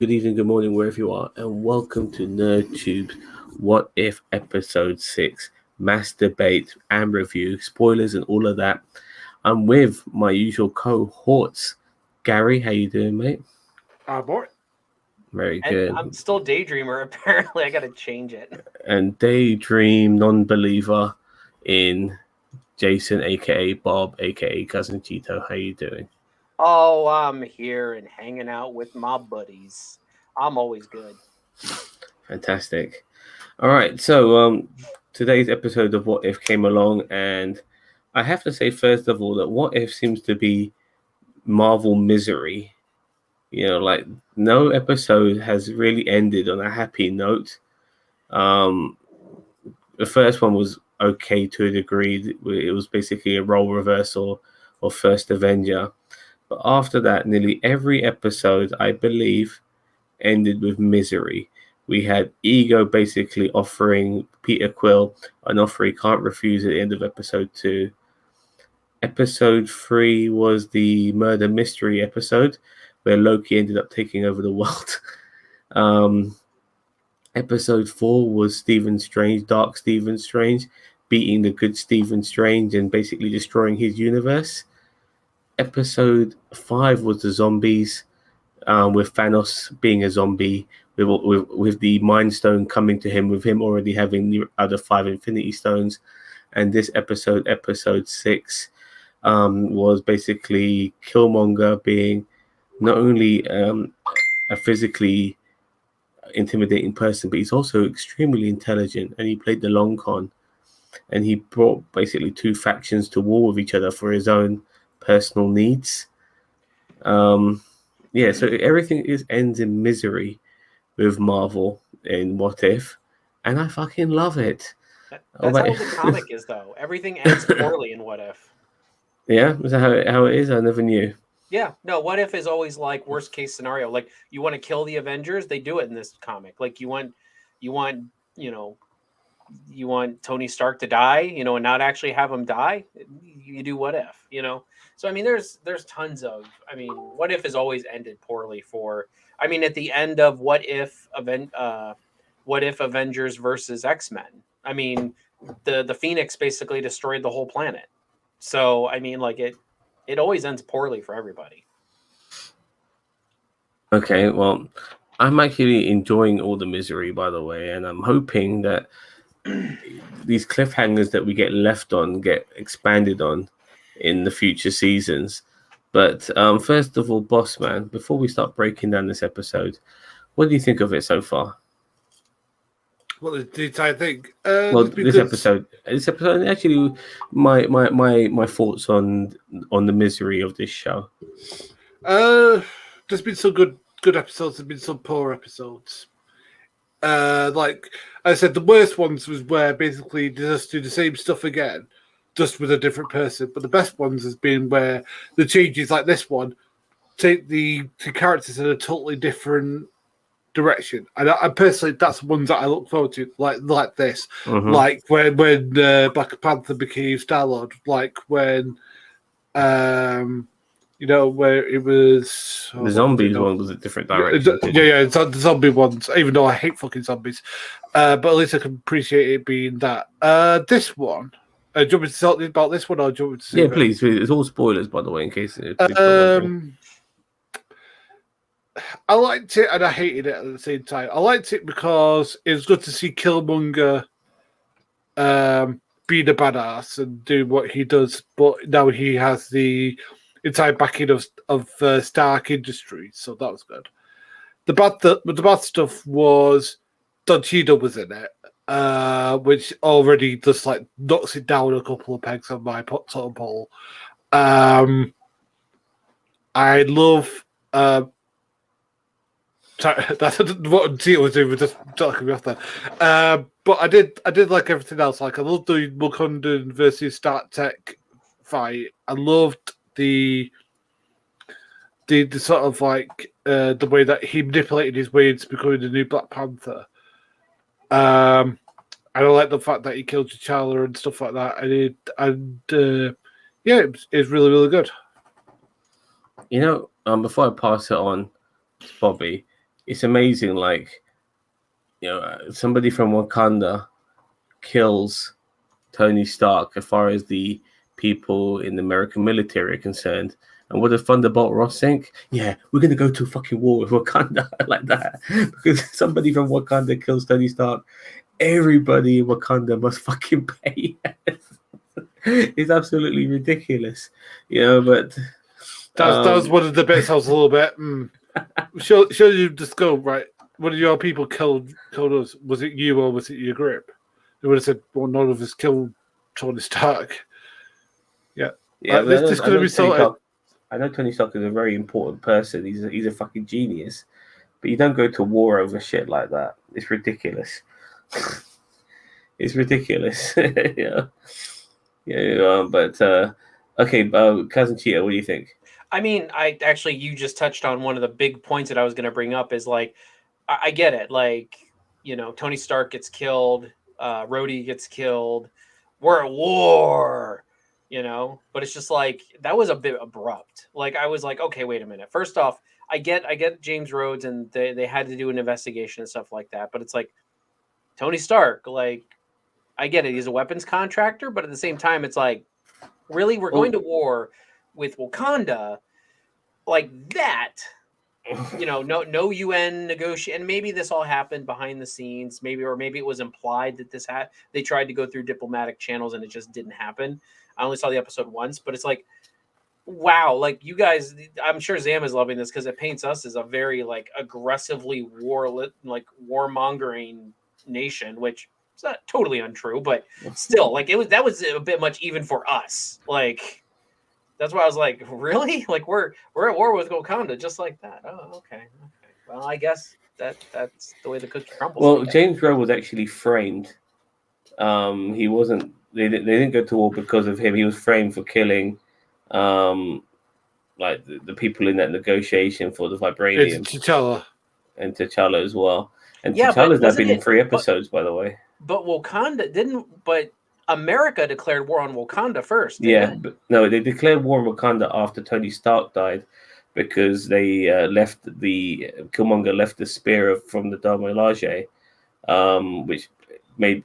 good evening, good morning, wherever you are, and welcome to NerdTube's What If Episode 6 Mass Debate and Review, spoilers and all of that. I'm with my usual cohorts. Gary, how you doing, mate? Boy. Very And good. I'm still Daydreamer. Apparently, I got to change it. And Daydream non-believer in Jason, aka Bob, aka Cousin Cheeto. How you doing? Oh, I'm here and hanging out with my buddies. I'm always good. Fantastic. All right, so today's episode of What If came along, and I have to say first of all that What If seems to be Marvel misery. You know, like no episode has really ended on a happy note. Um, the first one was okay to a degree. It was basically a role reversal of First Avenger, but after that, nearly every episode, I believe, ended with misery. We had Ego basically offering Peter Quill an offer he can't refuse at the end of episode 2. Episode 3 was the murder mystery episode where Loki ended up taking over the world. Episode 4 was Stephen Strange, Dark Stephen Strange, beating the good Stephen Strange and basically destroying his universe. Episode 5 was the zombies, with Thanos being a zombie, with the Mind Stone coming to him, with him already having the other 5 Infinity Stones. And this episode 6, was basically Killmonger being not only a physically intimidating person, but he's also extremely intelligent, and he played the long con, and he brought basically two factions to war with each other for his own personal needs. So everything ends in misery with Marvel in What If, and I fucking love it. That's how the comic is, though. Everything ends poorly in What If. Yeah, is that how it is? I never knew. Yeah, no, What If is always like worst case scenario. Like you want to kill the Avengers, they do it in this comic. Like you want, you want Tony Stark to die, and not actually have him die. You do What If. So I mean, there's tons of. I mean, What If has always ended poorly for. I mean, at the end of What If Avengers versus X-Men. I mean, the Phoenix basically destroyed the whole planet. So I mean, like it always ends poorly for everybody. Okay, well, I'm actually enjoying all the misery, by the way, and I'm hoping that these cliffhangers that we get left on get expanded on in the future seasons. But first of all, Boss Man, before we start breaking down this episode, what do you think of it so far? What did I think? This episode, actually, my thoughts on the misery of this show. There's been some good episodes. There's been some poor episodes. Like I said, the worst ones was where basically they just do the same stuff again, just with a different person. But the best ones has been where the changes, like this one, take the characters in a totally different direction. And I personally, that's the ones that I look forward to, like this, like when Black Panther became Star-Lord, like when where it was the zombies one was a different direction. The zombie ones, even though I hate fucking zombies, but at least I can appreciate it being that. This one, do you want me to talk about this one, or do you want me to say please. It's all spoilers, by the way, in case. I liked it and I hated it at the same time. I liked it because it was good to see Killmonger be the badass and do what he does, but now he has the entire backing of Stark Industries, so that was good. The bad stuff was Don Cheadle was in it, which already just like knocks it down a couple of pegs on my totem pole. I love. That's what Tito was doing, was just talking me off there. But I did like everything else. Like I loved the Wakanda versus Stark Tech fight. I loved the sort of like the way that he manipulated his way into becoming the new Black Panther. And I like the fact that he killed T'Challa and stuff like that. It was really, really good. Before I pass it on to Bobby, it's amazing. Like, somebody from Wakanda kills Tony Stark as far as the people in the American military are concerned. And what does Thunderbolt Ross think? Yeah, we're gonna go to fucking war with Wakanda like that because somebody from Wakanda kills Tony Stark. Everybody in Wakanda must fucking pay. It's absolutely ridiculous, But that was one of the bits I was a little bit. Should you just go right? One of your people killed us. Was it you or was it your group? They would have said, "Well, none of us killed Tony Stark." Yeah. This could have been sorted. I know Tony Stark is a very important person. He's a fucking genius, but you don't go to war over shit like that. It's ridiculous. It's ridiculous. But okay, Cousin Cheetah, what do you think? I mean, you just touched on one of the big points that I was going to bring up is like, I get it. Like, Tony Stark gets killed, Rhodey gets killed, we're at war, but it's just like, that was a bit abrupt. Like, I was like, okay, wait a minute. First off, I get James Rhodes and they had to do an investigation and stuff like that. But it's like, Tony Stark, like, I get it. He's a weapons contractor, but at the same time, it's like, really, we're going to war with Wakanda like that, no UN negotiation. And maybe this all happened behind the scenes, maybe it was implied that they tried to go through diplomatic channels and it just didn't happen. I only saw the episode once, but it's like, wow, like you guys, I'm sure Zam is loving this because it paints us as a very like aggressively warmongering nation, which it's not totally untrue, but still, like that was a bit much even for us. Like, that's why I was like, really? Like we're at war with Wakanda just like that. Oh, okay. Well, I guess that's the way the cookie crumbles. Well, James Rhodes was actually framed. He wasn't. They didn't go to war because of him. He was framed for killing, like the people in that negotiation for the vibranium. It's T'Challa. And T'Challa as well. And T'Challa's now been in 3 episodes, by the way. But Wakanda didn't. But America declared war on Wakanda first. But no, they declared war on Wakanda after Tony Stark died, because they Killmonger left the spear from the Dame Milaje, which made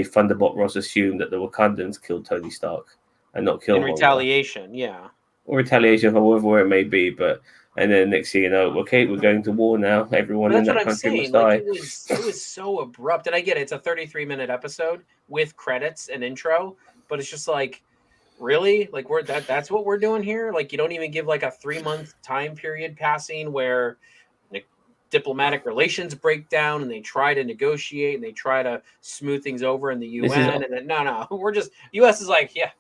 Thunderbolt Ross assume that the Wakandans killed Tony Stark and not Killmonger. In retaliation, yeah. Or retaliation, however it may be, and then next thing you know, okay, we're going to war now. Everyone in that country must die. Like, it was so abrupt. And I get it, it's a 33-minute episode with credits and intro, but it's just like, really? Like that's what we're doing here? Like, you don't even give like a 3-month time period passing where diplomatic relations break down and they try to negotiate and they try to smooth things over in the UN. And then no, US is like, yeah,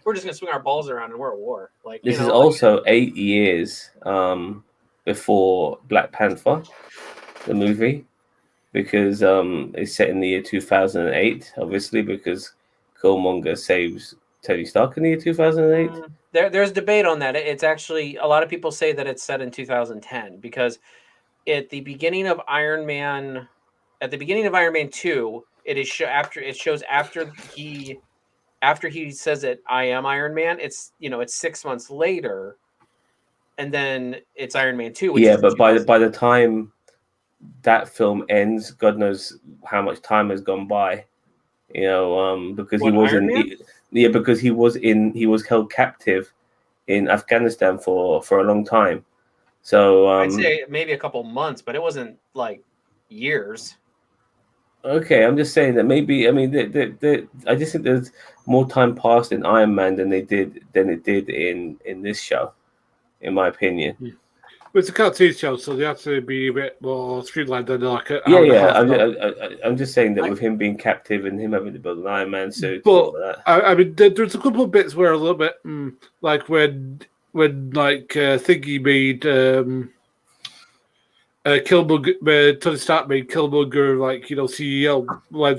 we're just gonna swing our balls around and we're at war. Like, this is also 8 years before Black Panther, the movie, because it's set in the year 2008, obviously, because Killmonger saves Tony Stark in the year 2008. There's debate on that. It's actually, a lot of people say that it's set in 2010 because at the beginning of Iron Man 2, it shows after he says it, I am Iron Man, it's 6 months later, and then it's Iron Man 2. But by the time that film ends, God knows how much time has gone by. Because because he was held captive in Afghanistan for a long time. So I'd say maybe a couple months, but it wasn't like years. Okay, I'm just saying that maybe. I mean, I just think there's more time passed in Iron Man than it did in this show, in my opinion. Well, it's a cartoon show, so they have to be a bit more streamlined than like a I'm just saying that with him being captive and him having to build an Iron Man suit. But I mean, there's a couple of bits where a little bit like when like Thingy made Killmonger, Tony Stark made Killmonger CEO, when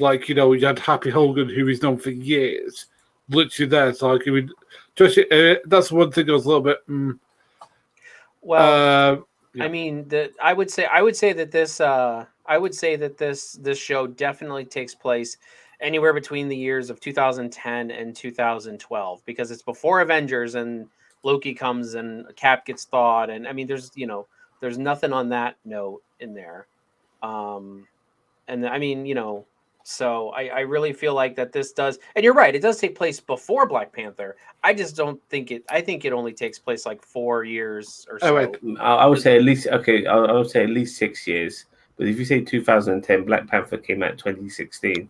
you had Happy Hogan, who he's known for years, literally there. So like, I mean, that's one thing I was a little bit. Well, yeah. I mean, I would say that this show definitely takes place anywhere between the years of 2010 and 2012, because it's before Avengers and Loki comes and Cap gets thawed, and I mean, there's There's nothing on that note in there. And I mean, so I really feel like that this does, and you're right, it does take place before Black Panther. I just don't think I think it only takes place like 4 years or so. Oh, wait. I would say at least, okay, I would say at least 6 years. But if you say 2010, Black Panther came out in 2016.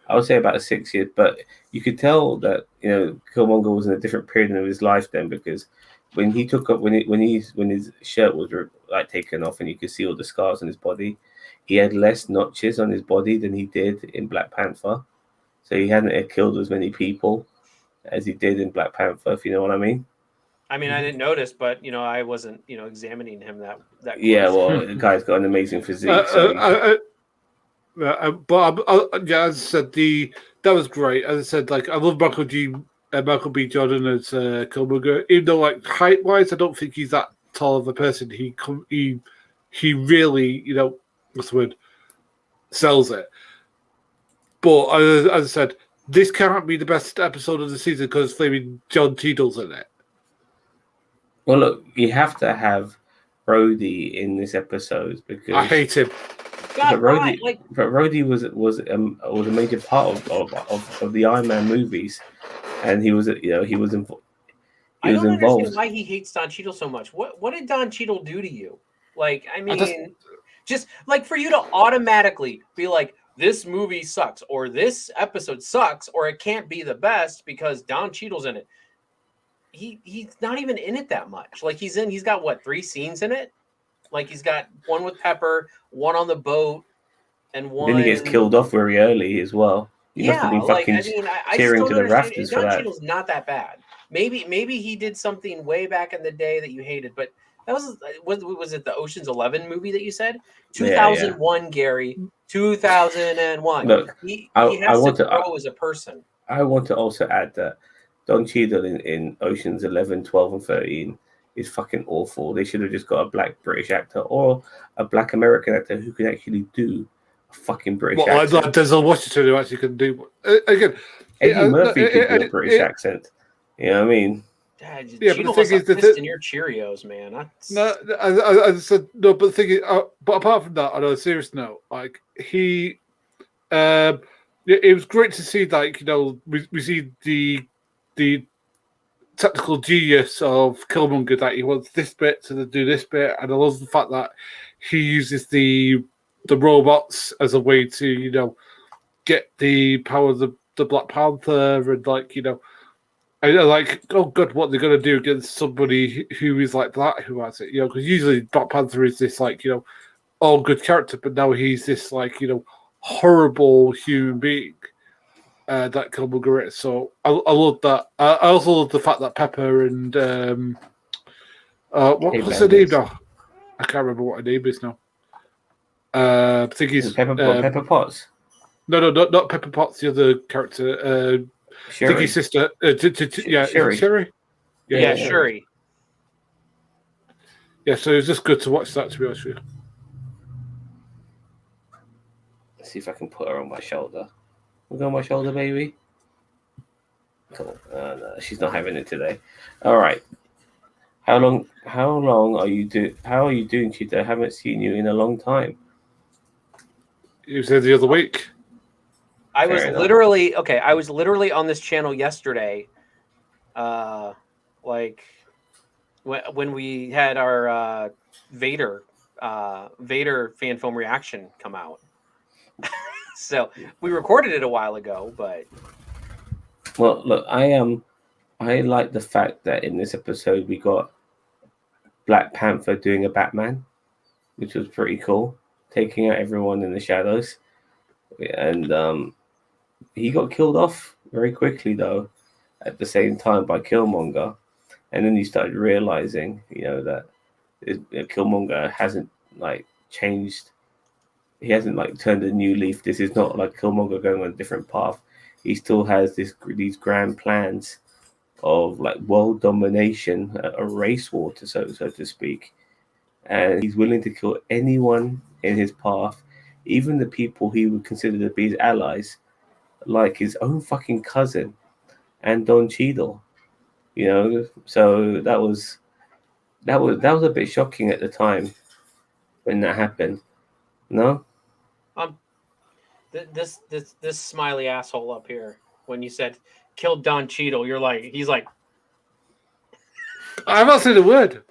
I would say about 6 years. But you could tell that, Killmonger was in a different period of his life then, because when he took up, when his shirt was like taken off and you could see all the scars on his body, he had less notches on his body than he did in Black Panther. So he hadn't killed as many people as he did in Black Panther, if you know what I mean. I mean, I didn't notice, but I wasn't, examining him that close. Yeah, well, the guy's got an amazing physique. As I said, that was great. As I said, like I love Michael B. Jordan as Killmonger, even though like height wise, I don't think he's that tall of a person. He really, what's the word, sells it. But as I said, this can't be the best episode of the season because flaming John Cheadle's in it. Well, look, you have to have Rhodey in this episode because I hate him. God, but Rhodey was a major part of the Iron Man movies, and he was involved. I don't understand why he hates Don Cheadle so much. What did Don Cheadle do to you? Like, I mean, just like for you to automatically be like, this movie sucks, or this episode sucks, or it can't be the best because Don Cheadle's in it. He's not even in it that much. Like he's got what, 3 scenes in it? Like he's got one with Pepper, one on the boat, and one. Then he gets killed off very early as well. You must have been fucking cheering to the rafters for that. Don Cheadle's not that bad. Maybe he did something way back in the day that you hated, but that was it the Ocean's 11 movie that you said? 2001, yeah. Gary. 2001. Look, he has to grow as a person. I want to also add that Don Cheadle in Ocean's 11, 12, and 13 is fucking awful. They should have just got a black British actor or a black American actor who could actually do a fucking British accent. Like Denzel Washington who actually can do again. Eddie Murphy could do a British accent. You know what I mean? But the thing is, in your Cheerios, man. No, I said no. But the thing is, but apart from that, on a serious note, like it was great to see. Like we see the technical genius of Killmonger, that he wants this bit to do this bit, and I love the fact that he uses the robots as a way to get the power of the Black Panther, and I like, oh god, what they're gonna do against somebody who is like that, who has it, because usually Black Panther is this all good character, but now he's this horrible human being. That Killmonger is. So I love that. I also love the fact that Pepper and what's her name now? I can't remember what her name is now. I think he's Pepper Potts. No, not Pepper Potts. The other character, Shuri. I think his sister. Shuri. Shuri. Yeah, Shuri. Yeah, so it's just good to watch that. To be honest with you. Let's see if I can put her on my shoulder. Look on my shoulder, baby. Cool. No, she's not having it today. All right. How long are you doing? How are you doing, Cheetah? I haven't seen you in a long time. You said the other week. I was literally on this channel yesterday. Like when we had our Vader fan film reaction come out. So we recorded it a while ago, but well, look, I like the fact that in this episode we got Black Panther doing a Batman, which was pretty cool, taking out everyone in the shadows, and he got killed off very quickly though. At the same time by Killmonger, and then you started realizing, that Killmonger hasn't changed. He hasn't turned a new leaf. This is not like Killmonger going on a different path. He still has these grand plans of world domination, a race war, so to speak. And he's willing to kill anyone in his path, even the people he would consider to be his allies, like his own fucking cousin and Don Cheadle. So that was a bit shocking at the time. when that happened. No. This smiley asshole up here, when you said killed Don Cheadle, he's like, I've not said a word.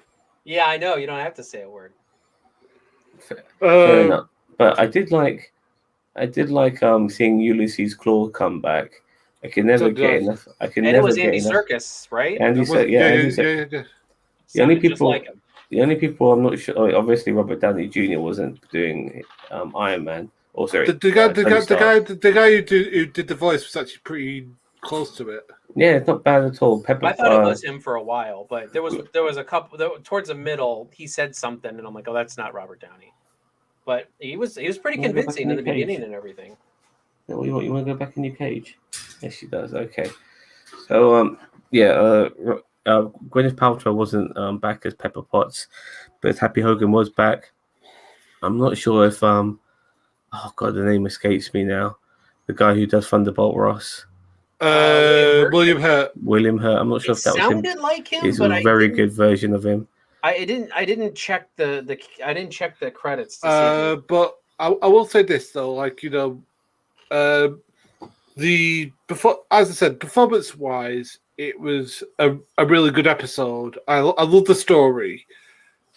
yeah, I know. You don't have to say a word. Fair enough. But I did like seeing Ulysses Claw come back. I can never get enough. I can And never it was get Andy enough. Serkis, right? Andy Serkis, Yeah. The only Sounded just people, like him. the only people I'm not sure. Obviously, Robert Downey Jr. wasn't doing Iron Man. Or sorry, The guy Tony Stark. who did the voice was actually pretty close to it. Yeah, it's not bad at all. I thought it was him for a while, but there was a couple towards the middle. He said something, and I'm like, oh, that's not Robert Downey. But he was pretty Wanna go back convincing in in the your cage? beginning and everything. No, you want to go back in your cage? Yes, she does. Okay. So Gwyneth Paltrow wasn't back as Pepper Potts, but Happy Hogan was back. I'm not sure if oh god, the name escapes me now. The guy who does Thunderbolt Ross. William Hurt. William Hurt. I'm not sure It if that was him. sounded like him, It's but a very good version of him. I didn't check the credits to see. But I will say this though, like as I said, performance wise, it was a really good episode. I love the story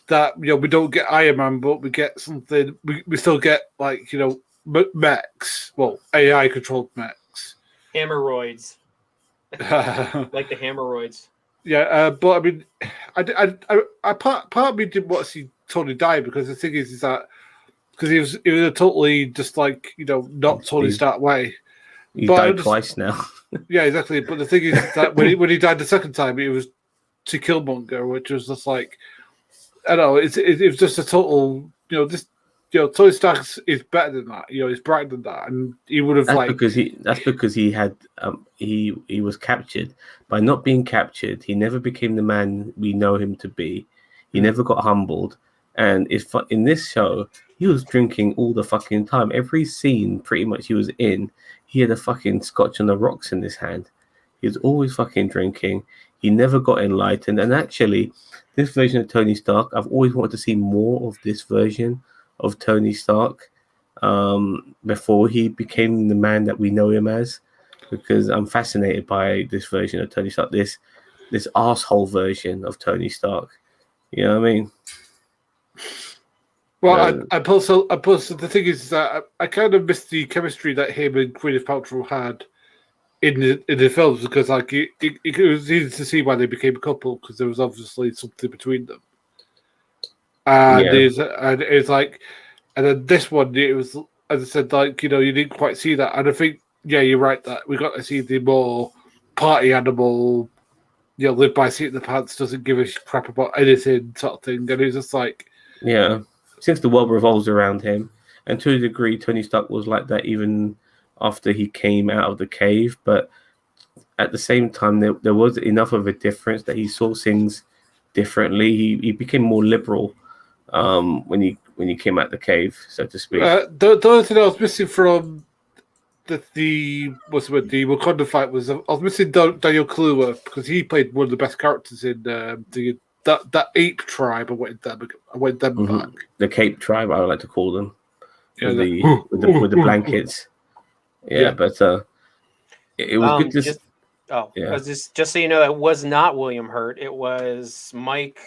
that we don't get Iron Man, but we get something. We still get like mechs, well AI controlled mechs, Hammeroids, like the hammeroids. Yeah, but I mean, I part of me didn't want to see Tony die because the thing is that because he was a totally just like not Tony Stark way. He died twice now. Yeah, exactly. But the thing is that when he died the second time, it was to Killmonger, which was just like I don't know. It was just a total Tony Stark is better than that. He's brighter than that, and he would have That's because he had he was captured. By not being captured, he never became the man we know him to be. He never got humbled, and in this show, he was drinking all the fucking time. Every scene, pretty much, he was in. He had a fucking scotch on the rocks in his hand. He was always fucking drinking. He never got enlightened. And actually, this version of Tony Stark, I've always wanted to see more of this version of Tony Stark before he became the man that we know him as, because I'm fascinated by this version of Tony Stark, this arsehole version of Tony Stark. You know what I mean? Well, I also the thing is that I kind of missed the chemistry that him and Gwyneth Paltrow had in the films because like it was easy to see why they became a couple because there was obviously something between them. And it's like, and then this one, it was, as I said, like, you didn't quite see that. And I think, yeah, you're right that we got to see the more party animal, live by seat in the pants, doesn't give a crap about anything sort of thing. And it's just like, yeah, since the world revolves around him, and to a degree, Tony Stark was like that even after he came out of the cave. But at the same time, there was enough of a difference that he saw things differently. He became more liberal when he came out the cave, so to speak. The only thing I was missing from the Wakanda fight was I was missing Daniel Kaluuya because he played one of the best characters in that ape tribe. I went them back. The Cape tribe, I would like to call them, with the blankets. Yeah, but it was good to. Just so you know, it was not William Hurt. It was Mike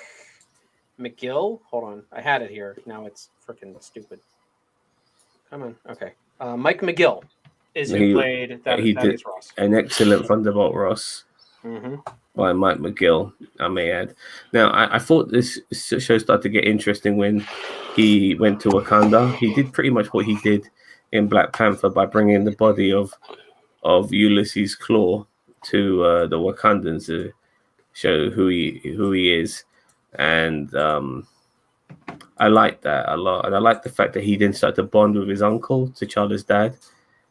McGill. Hold on, I had it here. Now it's freaking stupid. Come on, okay. Mike McGill is who played that. He did Ross. An excellent Thunderbolt Ross by Mike McGill, I may add. Now, I thought this show started to get interesting when he went to Wakanda. He did pretty much what he did in Black Panther by bringing the body of Ulysses Claw to the Wakandans to show who he is. And I like that a lot, and I like the fact that he then started to bond with his uncle, T'Challa's dad.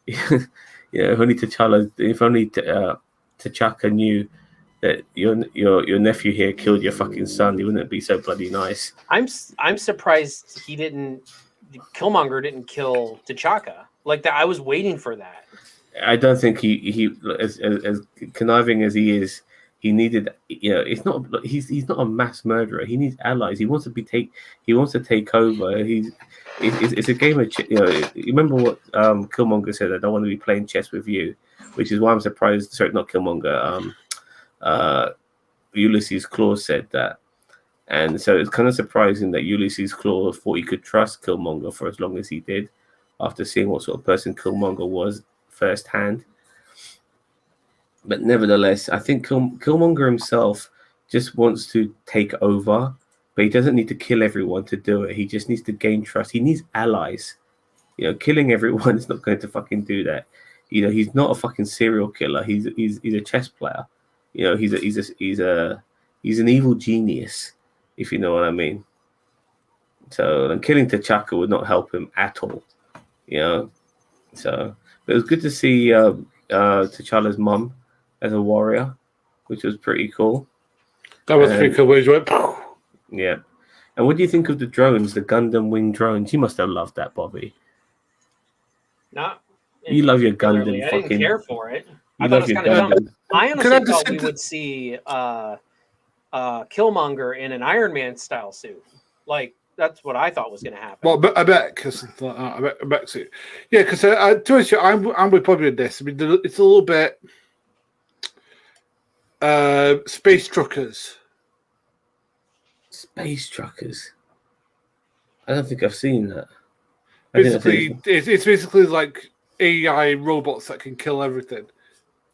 If only T'Chaka knew that your nephew here killed your fucking son, he wouldn't be so bloody nice. I'm surprised Killmonger didn't kill T'Chaka like that. I was waiting for that. I don't think he as conniving as he is, He needed, it's not. He's not a mass murderer. He needs allies. He wants to be take. He wants to take over. It's a game of you remember what Killmonger said? I don't want to be playing chess with you, which is why I'm surprised. Sorry, not Killmonger. Ulysses Claw said that, and so it's kind of surprising that Ulysses Claw thought he could trust Killmonger for as long as he did, after seeing what sort of person Killmonger was firsthand. But nevertheless, I think Killmonger himself just wants to take over, but he doesn't need to kill everyone to do it. He just needs to gain trust. He needs allies. Killing everyone is not going to fucking do that. He's not a fucking serial killer. He's a chess player. He's an evil genius, if you know what I mean. So, and killing T'Chaka would not help him at all. So, but it was good to see T'Challa's mum as a warrior, which was pretty cool. That was pretty cool. Where he went. Yeah. And what do you think of the drones, the Gundam wing drones? You must have loved that, Bobby. Not. You love your Gundam. I didn't care for it. You I thought love it your was kind of dumb. Gundam. I honestly thought we would see Killmonger in an Iron Man style suit. Like, that's what I thought was going to happen. Well, I bet because I bet so. Yeah, because to be honest, I'm with Bobby with this. I mean, it's a little bit space truckers. Space truckers. I don't think I've seen that. Basically, it's basically like AI robots that can kill everything.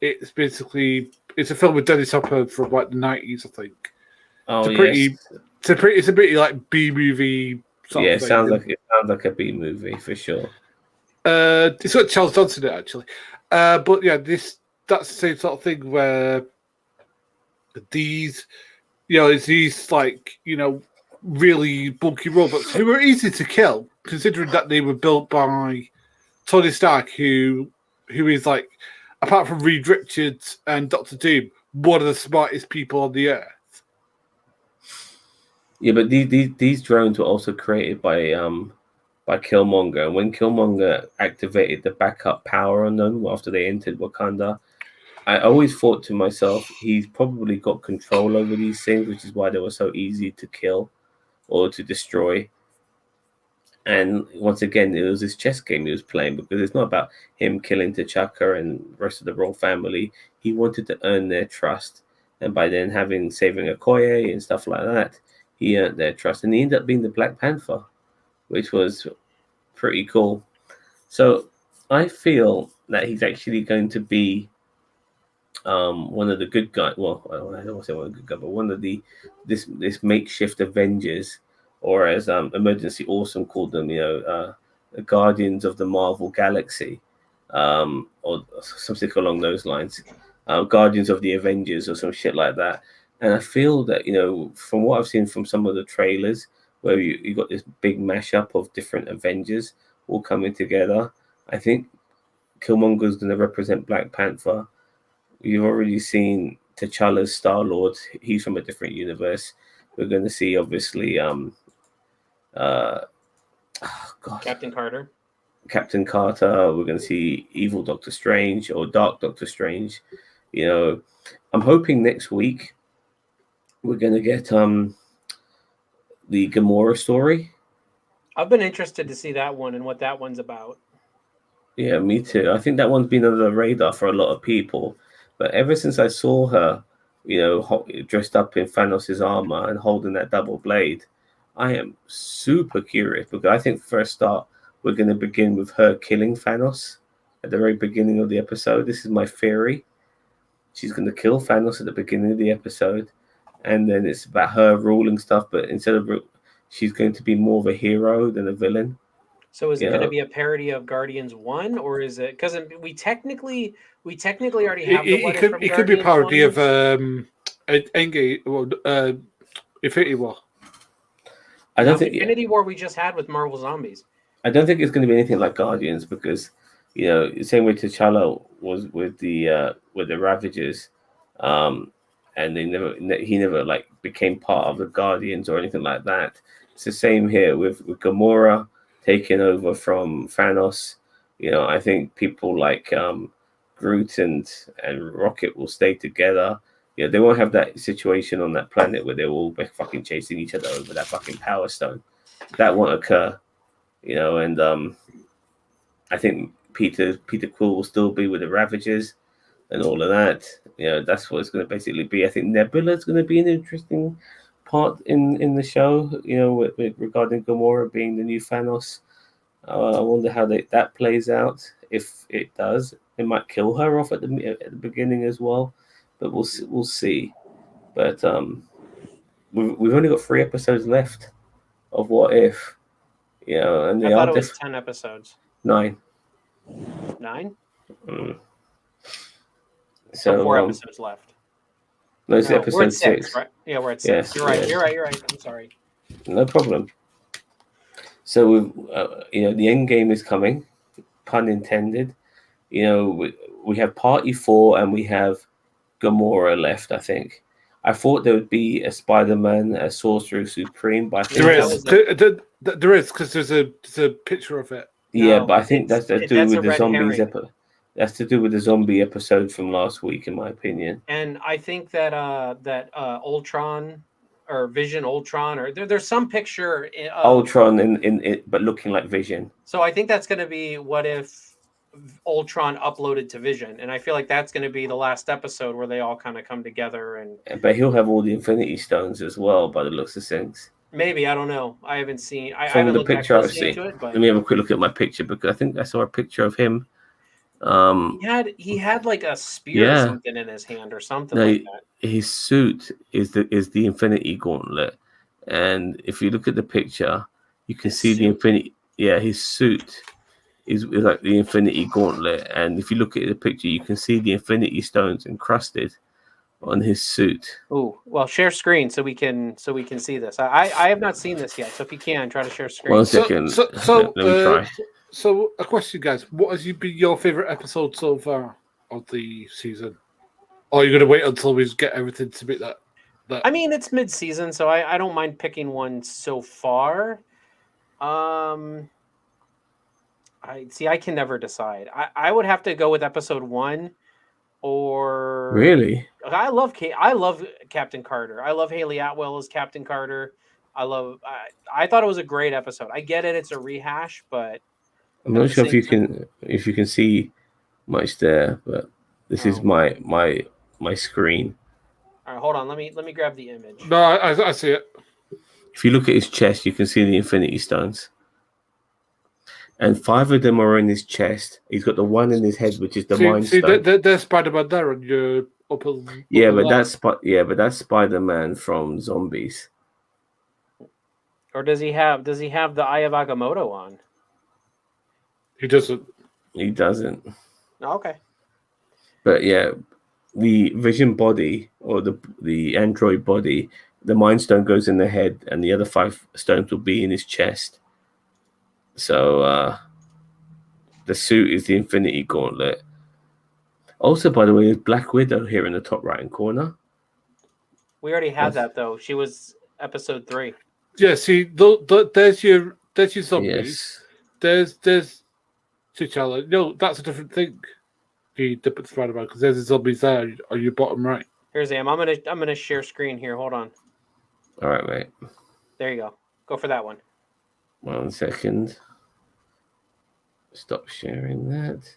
It's a film with Dennis Hopper from like the 90s, I think. Oh, it's a pretty like B movie. It sounds like a B movie for sure. It's got Charles Dodson in it actually, but yeah, that's the same sort of thing where these, it's these like really bulky robots who are easy to kill, considering that they were built by Tony Stark, who is like, apart from Reed Richards and Doctor Doom, one of the smartest people on the earth. Yeah, but these drones were also created by Killmonger. And when Killmonger activated the backup power on them after they entered Wakanda, I always thought to myself, he's probably got control over these things, which is why they were so easy to kill or to destroy. And once again, it was this chess game he was playing, because it's not about him killing T'Chaka and the rest of the royal family. He wanted to earn their trust. And by then saving Okoye and stuff like that, he earned their trust. And he ended up being the Black Panther, which was pretty cool. So I feel that he's actually going to be one of the good guys. Well, I don't want to say one of the good guys, but one of this makeshift Avengers, or as Emergency Awesome called them, the Guardians of the Marvel Galaxy, or something along those lines, Guardians of the Avengers or some shit like that. And I feel that, from what I've seen from some of the trailers, where you got this big mashup of different Avengers all coming together, I think Killmonger is going to represent Black Panther. You've already seen T'Challa's Star-Lord. He's from a different universe. We're going to see, obviously, Captain Carter. Captain Carter. We're going to see evil Doctor Strange or Dark Doctor Strange. I'm hoping next week we're going to get the Gamora story. I've been interested to see that one and what that one's about. Yeah, me too. I think that one's been under the radar for a lot of people. But ever since I saw her, dressed up in Thanos' armor and holding that double blade, I am super curious, because I think for a start, we're going to begin with her killing Thanos at the very beginning of the episode. This is my theory. She's going to kill Thanos at the beginning of the episode, and then it's about her ruling stuff, but instead of she's going to be more of a hero than a villain. So is it going to be a parody of Guardians 1, or is it, because we technically already have the what if from it could be a parody 1? of Endgame, Infinity War. I don't think Infinity War we just had with Marvel Zombies. I don't think it's going to be anything like Guardians, because the same way T'Challa was with the Ravagers, and he never like became part of the Guardians or anything like that. It's the same here with Gamora taking over from Thanos. I think people like Groot and Rocket will stay together. Yeah, they won't have that situation on that planet where they're all fucking chasing each other over that fucking power stone. That won't occur, and I think Peter Quill will still be with the Ravagers and all of that. That's what it's going to basically be. I think Nebula's going to be an interesting part in the show. With regarding Gamora being the new Thanos. I wonder how that plays out. If it does, it might kill her off at the beginning as well. But we'll see. But we've only got 3 episodes left of What If. And I they thought are it was 10 episodes. 9. 9? Mm. So 4 So episodes left. no, it's No, we're episode at 6, 6. right? Yeah, we're at 6. Yes, You're right. yeah. You're right. I'm sorry. No problem. So the end game is coming, pun intended. We have Party 4 and we have Gamora left. I think. I thought there would be a Spider-Man, a Sorcerer Supreme, but I think There is because there's a picture of it. Yeah, No, but I think that's to do with the red zombies. herring. That's to do with the zombie episode from last week, in my opinion. And I think that Ultron or Vision Ultron or there's some picture of Ultron in it, but looking like Vision. So I think that's going to be what if Ultron uploaded to Vision, and I feel like that's going to be the last episode where they all kind of come together. But he'll have all the Infinity Stones as well, by the looks of things. Maybe, I don't know. I haven't seen. I From haven't the looked that picture I've closely seen. into it, but Let me have a quick look at my picture because I think I saw a picture of him. he had like a spear or something in his hand or something like that. His suit is the Infinity Gauntlet, and if you look at the picture, you can see the Infinity. Yeah, his suit is like the Infinity Gauntlet, and if you look at the picture, you can see the Infinity Stones encrusted on his suit. Oh, well, share screen so we can see this. I have not seen this yet, so if you can try to share screen. 1 second. So let me try. So a question, guys: what has been your favorite episode so far of the season? Or are you going to wait until we get everything to make that? I mean, it's mid-season, so I don't mind picking one so far. I can never decide. I would have to go with episode 1, or Really? I love Captain Carter. I love Haley Atwell as Captain Carter. I thought it was a great episode. I get it; it's a rehash, but I'm not sure if you can see much there, but this is my screen. All right, hold on. Let me grab the image. No, I see it. If you look at his chest, you can see the Infinity Stones. And 5 of them are in his chest. He's got the one in his head, which is the Mind Stone. There's Spider-Man there on your upper that's Spider-Man from Zombies. Or does he have the Eye of Agamotto on? He doesn't. He doesn't. Oh, okay. But yeah, the Vision body or the android body, the Mind Stone goes in the head, and the other 5 stones will be in his chest. So the suit is the Infinity Gauntlet. Also, by the way, there's Black Widow here in the top right-hand corner. We already had that though. She was episode 3. Yeah. See, there's your zombies. Yes. There's T'Challa. No, that's a different thing. The Spider-Man, because there's the zombies there on your bottom right. Here's Am. I'm gonna share screen here. Hold on. All right, mate. There you go. Go for that one. 1 second. Stop sharing that.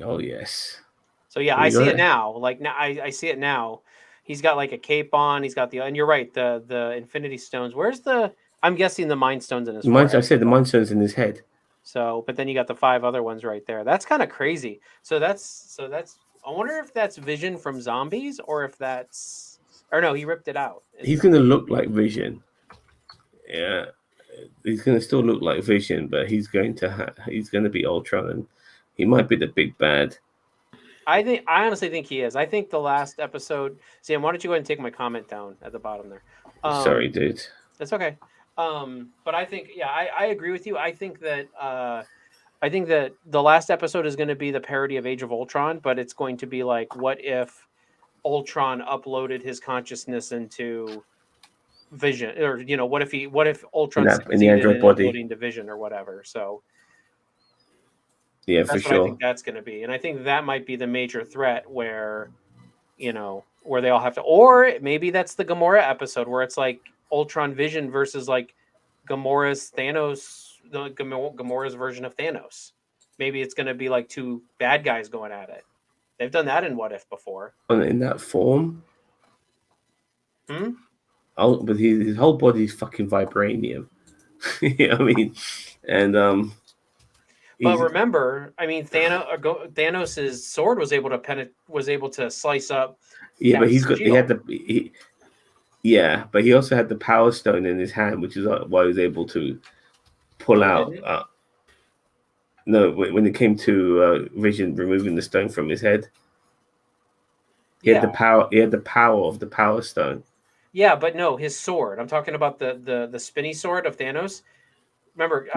Oh yes. So yeah, I see it now. Like now, I see it now. He's got like a cape on. He's got and you're right. The Infinity Stones. Where's the? I'm guessing the Mind Stones in his. I said the Mind Stones in his head. So, but then you got the 5 other ones right there. That's kind of crazy. So that's. I wonder if that's Vision from Zombies or if that's. Or no, he ripped it out. He's gonna look like Vision. Yeah, he's gonna still look like Vision, but he's going to be Ultron, and he might be the big bad. I honestly think he is. I think the last episode. Sam, why don't you go ahead and take my comment down at the bottom there? Sorry, dude. That's okay. But I think, yeah, I agree with you. I think that the last episode is going to be the parody of Age of Ultron, but it's going to be like, what if Ultron uploaded his consciousness into Vision, or what if Ultron in the android body uploading to Vision or whatever? So Yeah, for That's what I sure. think that's going to be, and I think that might be the major threat where, where they all have to, or maybe that's the Gamora episode where it's like Ultron Vision versus like Gamora's Thanos, the Gamora's version of Thanos. Maybe it's going to be like two bad guys going at it. They've done that in What If before. In that form. Hmm? Oh, but his whole body's fucking vibranium. You know what I mean? And But remember, I mean, Thanos's sword was able to slice up. yeah, but Cap's yeah, but he also had the Power Stone in his hand, which is why he was able to pull out. No, when it came to Vision removing the stone from his head, he had the power. He had the power of the Power Stone. Yeah, but no, his sword. I'm talking about the spinny sword of Thanos. Remember,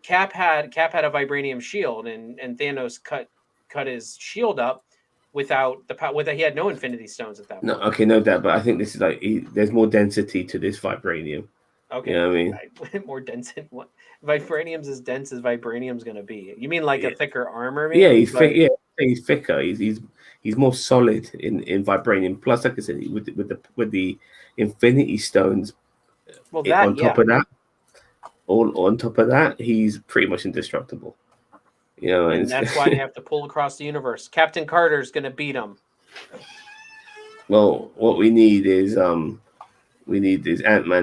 Cap had a vibranium shield, and Thanos cut his shield up without the power. He had no Infinity Stones at that point. No, okay, no doubt, but I think this is like there's more density to this vibranium. Okay, you know what I mean? More dense. What vibranium's as dense as vibranium's going to be? You mean like a thicker armor? Maybe? Yeah, he's thick. Yeah, he's thicker. He's more solid in vibranium. Plus, like I said, with the Infinity Stones. Well, on top of that, he's pretty much indestructible. You know, and that's why they have to pull across the universe. Captain Carter's going to beat him. Well, what we need is Ant-Man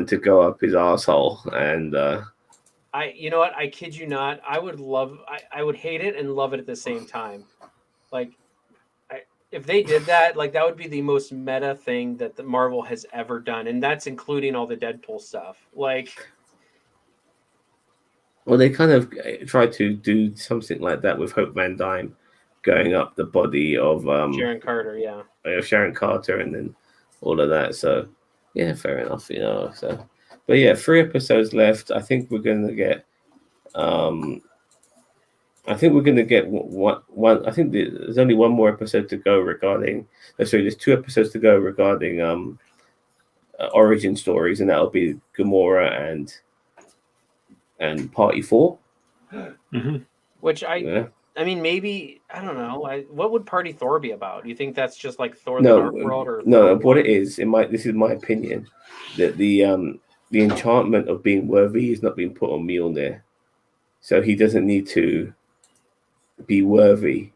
to go up his asshole, and you know what? I kid you not. I would hate it and love it at the same time. Like, if they did that, like that would be the most meta thing that the Marvel has ever done, and that's including all the Deadpool stuff. Like, well, they kind of tried to do something like that with Hope Van Dyne going up the body of Sharon Carter, Sharon Carter, and then all of that. So, yeah, fair enough, So, but yeah, 3 episodes left. I think we're gonna get. I think we're going to get one. I think there's only one more episode to go regarding. There's 2 episodes to go regarding origin stories, and that'll be Gamora and Party 4. Mm-hmm. Which I mean, maybe I don't know. What would Party Thor be about? Do you think that's just like Thor the Dark World, or no? What it is, this is my opinion, that the enchantment of being worthy is not being put on Mjolnir, so he doesn't need to be worthy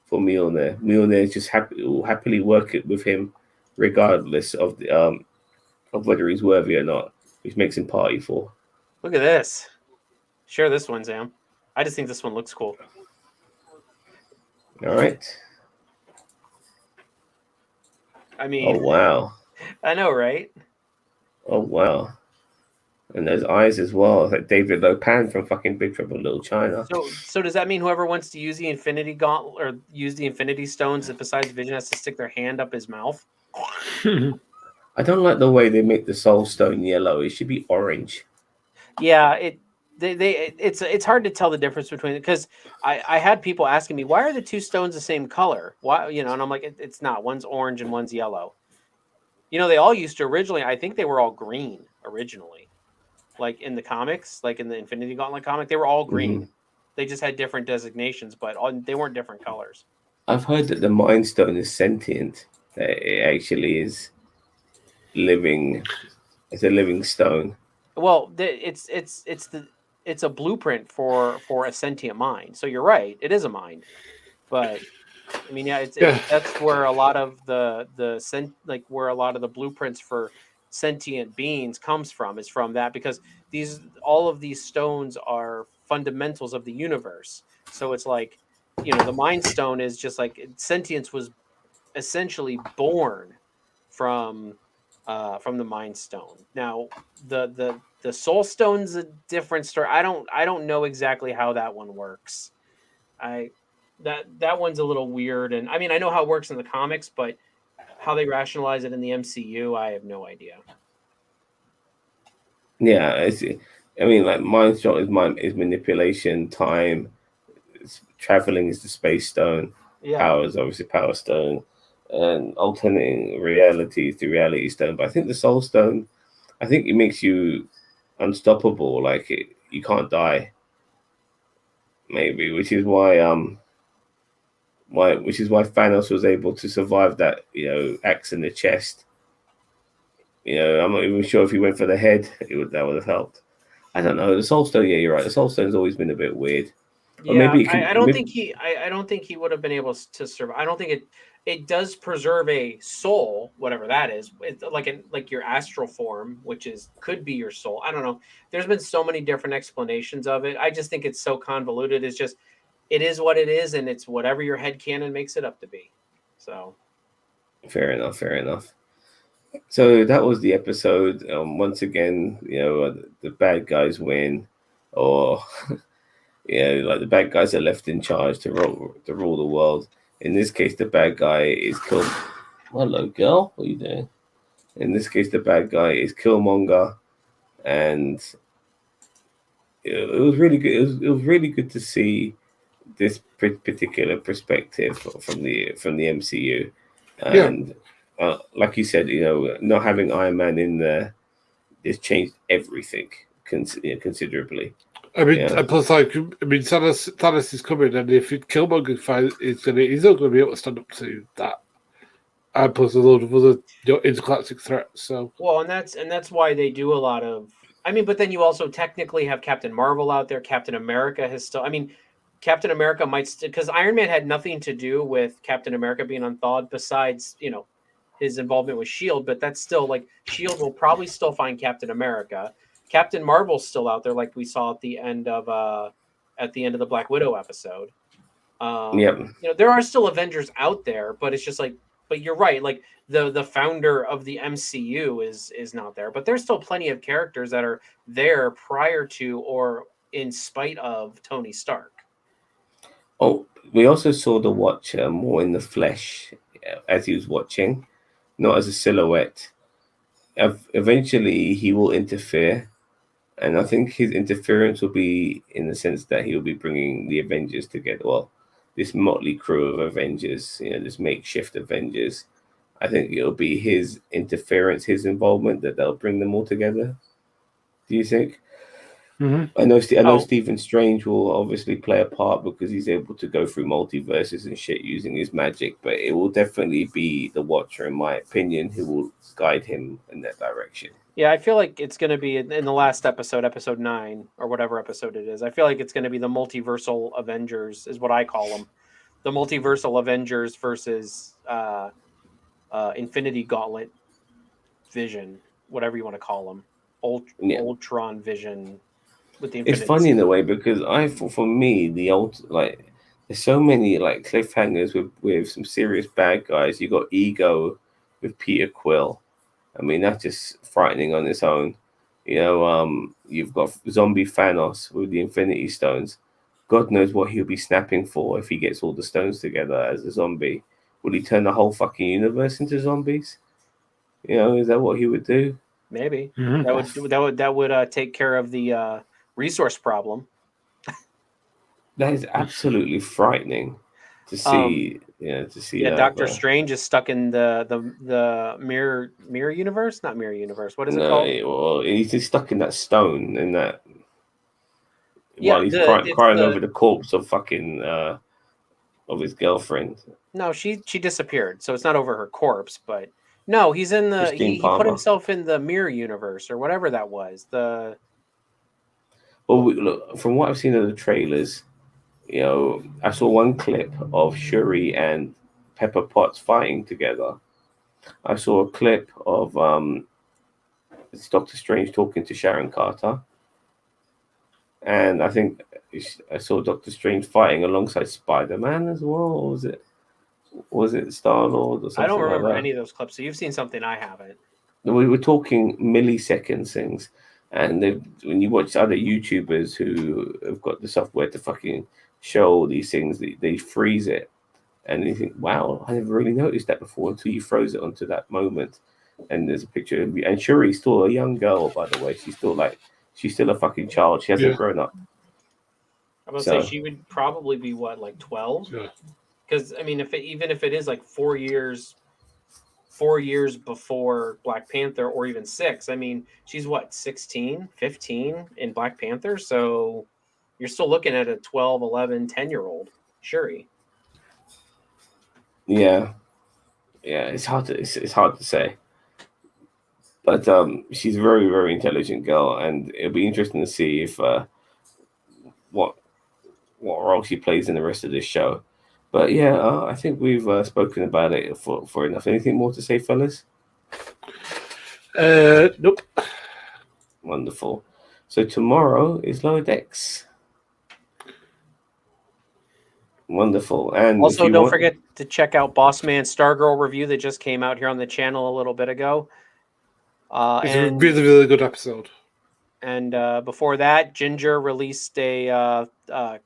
for Mjolnir. Mjolnir just will happily work it with him, regardless of whether he's worthy or not, which makes him Party 4. Look at this. Share this one, Sam. I just think this one looks cool. All right. I mean, oh wow. I know, right? Oh wow. And there's eyes as well, like David Lopan from fucking Big Trouble in Little China. So does that mean whoever wants to use the Infinity Gauntlet or use the Infinity Stones, if besides Vision, has to stick their hand up his mouth? I don't like the way they make the Soul Stone yellow. It should be orange. Yeah, it's hard to tell the difference between it, because I had people asking me, why are the 2 stones the same color? Why, and I'm like, it's not. One's orange and one's yellow. They all used to originally. I think they were all green originally. Like in the comics, like in the Infinity Gauntlet comic, they were all green. Mm-hmm. They just had different designations, but they weren't different colors. I've heard that the Mind Stone is sentient. That it actually is living. It's a living stone. Well, it's a blueprint for a sentient mind. So you're right, it is a mind. But I mean, that's where a lot of where a lot of the blueprints for sentient beings comes from, is from that, because all of these stones are fundamentals of the universe. So it's like, the Mind Stone is just like sentience was essentially born from the Mind Stone. Now the Soul Stone's a different story. I don't know exactly how that one works. That one's a little weird, and I mean, I know how it works in the comics, but how they rationalize it in the MCU, I have no idea. Yeah, I mean, like Mind Stone is manipulation, time, traveling is the Space Stone, power is obviously Power Stone, and alternating reality is the Reality Stone. But I think the Soul Stone, I think it makes you unstoppable. Like you can't die. maybe, which is why Thanos was able to survive that, axe in the chest. I'm not even sure if he went for the head, that would have helped. I don't know. The Soul Stone, yeah, you're right. The Soul Stone's always been a bit weird. Or Yeah, maybe it I can. don't think I don't think he would have been able to survive. I don't think it does preserve a soul, whatever that is. It's like your astral form, which could be your soul. I don't know. There's been so many different explanations of it. I just think it's so convoluted. It's just it is what it is, and it's whatever your head canon makes it up to be. So Fair enough. Fair enough. So that was the episode. Once again, the bad guys win, or like the bad guys are left in charge to rule the world. In this case, the bad guy is killed. Hello, girl. What are you doing? In this case, the bad guy is Killmonger, and it was really good. It was really good to see this particular perspective from the MCU, Yeah. and like you said, not having Iron Man in there, it's changed everything considerably. I mean, Yeah. and plus, Thanos is coming, and if Killmonger he's not going to be able to stand up to that. And plus a load of other intergalactic threats. So well, and that's why they do a lot of. I mean, but then you also technically have Captain Marvel out there. Captain America has still. I mean, Captain America might because Iron Man had nothing to do with Captain America being unthawed besides his involvement with Shield, but that's still like Shield will probably still find Captain America. Captain Marvel's still out there, like we saw at the end of the Black Widow episode. Yep. There are still Avengers out there, but it's just like, but you're right, like the founder of the MCU is not there, but there's still plenty of characters that are there prior to or in spite of Tony Stark. Oh, we also saw the Watcher more in the flesh as he was watching, not as a silhouette. Eventually, he will interfere, and I think his interference will be in the sense that he will be bringing the Avengers together. Well, this motley crew of Avengers, this makeshift Avengers. I think it'll be his interference, his involvement that they'll bring them all together. Do you think? I know Stephen Strange will obviously play a part because he's able to go through multiverses and shit using his magic, but it will definitely be the Watcher, in my opinion, who will guide him in that direction. Yeah, I feel like it's going to be in the last episode 9 or whatever episode it is. I feel like it's going to be the multiversal Avengers, is what I call them. The multiversal Avengers versus Infinity Gauntlet Vision, whatever you want to call them. Ultron Vision with the Infinity. It's funny in a way because for me, there's so many like cliffhangers with some serious bad guys. You got Ego with Peter Quill. I mean, that's just frightening on its own. You've got zombie Thanos with the Infinity Stones. God knows what he'll be snapping for if he gets all the stones together as a zombie. Will he turn the whole fucking universe into zombies? Is that what he would do? Maybe that would take care of the resource problem. That is absolutely frightening to see. To see. Yeah, that, Doctor Strange is stuck in the mirror universe, not mirror universe. What is it called? Well, he's just stuck in that stone in that. Yeah, while he's crying over the corpse of fucking of his girlfriend. No, she disappeared, so it's not over her corpse, but no, he's in the he put himself in the mirror universe or whatever that was. Well, look, from what I've seen of the trailers, I saw one clip of Shuri and Pepper Potts fighting together. I saw a clip of it's Doctor Strange talking to Sharon Carter, and I think I saw Doctor Strange fighting alongside Spider-Man as well. Or was it Star-Lord or something? I don't remember like any of those clips. So you've seen something I haven't. We were talking milliseconds things, and when you watch other YouTubers who have got the software to fucking show all these things, they freeze it, and you think, wow, I never really noticed that before until you froze it onto that moment. And there's a picture of and Shuri's still a young girl, by the way. She's still a fucking child. She hasn't grown up. I'm gonna say she would probably be what, like 12? Yeah. Because I mean, even if it is like 4 years before Black Panther, or even 6, I mean, she's what, 16, 15 in Black Panther, so you're still looking at a 12, 11, 10-year-old Shuri. Yeah, it's hard to say, but she's a very, very intelligent girl, and it'll be interesting to see if what role she plays in the rest of this show. But yeah, I think we've spoken about it for enough. Anything more to say, fellas? Nope. Wonderful. So tomorrow is Lower Decks. Wonderful. And also, don't forget to check out Boss Man's Stargirl review that just came out here on the channel a little bit ago. It's a really, really good episode. And before that, Ginger released a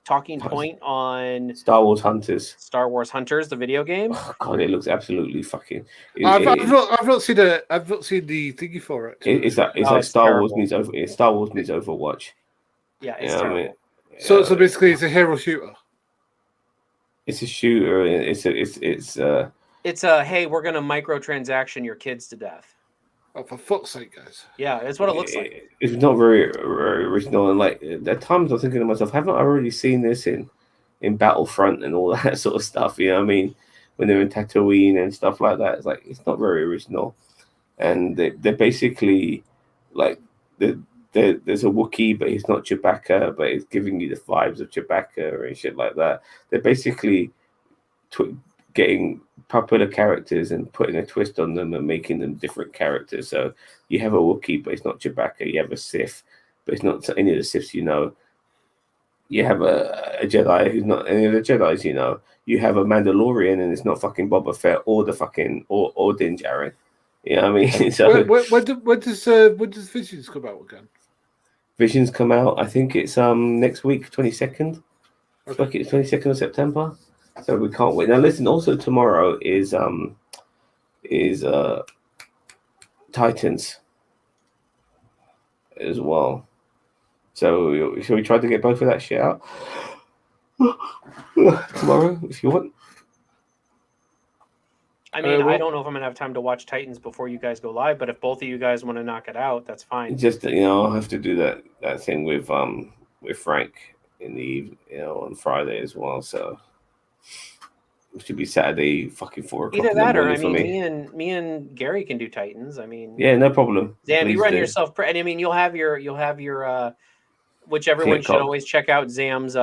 talking point on Star Wars Hunters. Star Wars Hunters, the video game. Oh, God, it looks absolutely fucking. I've not seen the thingy for it. It's like Star Wars meets Overwatch. Yeah, it's terrible. I mean, so basically, it's a hero shooter. It's a shooter. It's a hey, we're gonna microtransaction your kids to death. Oh, for fuck's sake, guys! Yeah, that's what it looks like. It's not very, very original, and like at times I'm thinking to myself, haven't I already seen this in Battlefront and all that sort of stuff? You know what I mean? When they're in Tatooine and stuff like that, it's like it's not very original, and they're basically like there's a Wookiee, but he's not Chewbacca, but he's giving you the vibes of Chewbacca and shit like that. They're basically getting popular characters and putting a twist on them and making them different characters. So you have a Wookiee, but it's not Chewbacca. You have a Sith, but it's not any of the Siths you know. You have a Jedi who's not any of the Jedis you know. You have a Mandalorian and it's not fucking Boba Fett or the fucking or Din Djarin. You know what I mean? So when does Visions come out again? Visions come out. I think it's next week, 22nd. Okay. Like it's 22nd of September. So we can't wait. Now listen. Also tomorrow is Titans as well. So shall we try to get both of that shit out tomorrow if you want? I mean, I don't know if I'm gonna have time to watch Titans before you guys go live, but if both of you guys want to knock it out, that's fine. Just I'll have to do that thing with Frank in the evening, on Friday as well. So it should be Saturday, fucking 4 o'clock. Either that, or I mean, me and Gary can do Titans. I mean, yeah, no problem. Zam, you run yourself, and I mean, you'll have your which everyone should always check out Zam's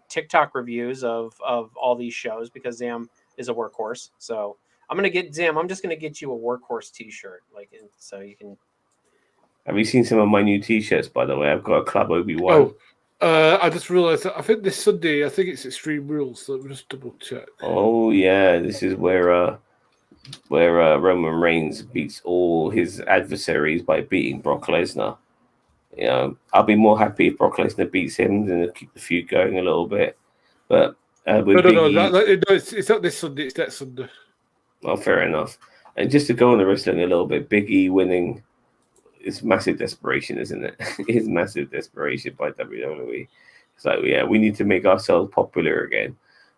TikTok reviews of all these shows because Zam is a workhorse. So I'm just gonna get you a workhorse T-shirt, so you can. Have you seen some of my new T-shirts? By the way, I've got a Club Obi-Wan. I just realised that I think this Sunday, I think it's Extreme Rules, so let me just double check. Oh yeah, this is where Roman Reigns beats all his adversaries by beating Brock Lesnar. I'll be more happy if Brock Lesnar beats him than to keep the feud going a little bit. But it's not this Sunday, it's next Sunday. Well, fair enough. And just to go on the wrestling a little bit, Big E winning is massive desperation, isn't it? It's massive desperation by WWE. It's like, yeah, we need to make ourselves popular again.